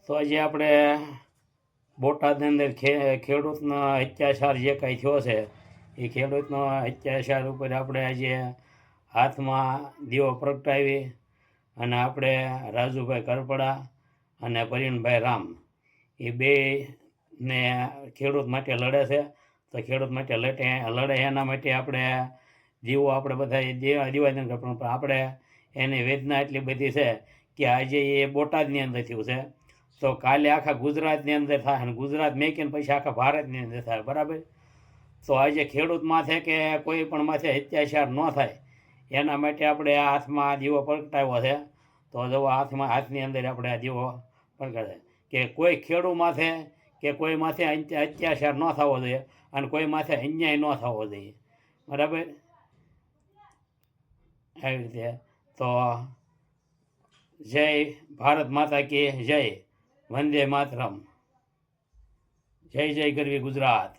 તો આજે આપણે બોટાદની અંદર ખેડૂતનો અત્યાચાર જે કાંઈ થયો છે એ ખેડૂતનો અત્યાચાર ઉપર આપણે આજે હાથમાં દીવો પ્રગટાવી અને આપણે રાજુભાઈ કરપડા અને પરીણભાઈ રામ એ બેને ખેડૂત માટે લડે છે. તો ખેડૂત માટે લડે એના માટે આપણે દીવો આપણે બધા દિવાળી પણ આપણે એની વેદના એટલી બધી છે કે આજે એ બોટાદની અંદર થયું છે તો કાલે આખા ગુજરાતની અંદર થાય અને ગુજરાત મેકીને પછી આખા ભારતની અંદર થાય. બરાબર. તો આજે ખેડૂત માથે કે કોઈ પણ માથે અત્યાચાર ન થાય એના માટે આપણે આ હાથમાં દીવો પ્રગટાવ્યો છે. તો જો હાથની અંદર આપણે આ દીવો પ્રગટાવે કે કોઈ ખેડૂત માથે કે કોઈ માથે અત્યાચાર ન થવો જોઈએ અને કોઈ માથે અન્યાય ન થવો જોઈએ. બરાબર. આવી રીતે તો જય ભારત માતા કી જય, વંદે માતરમ, જય જય ગરવી ગુજરાત.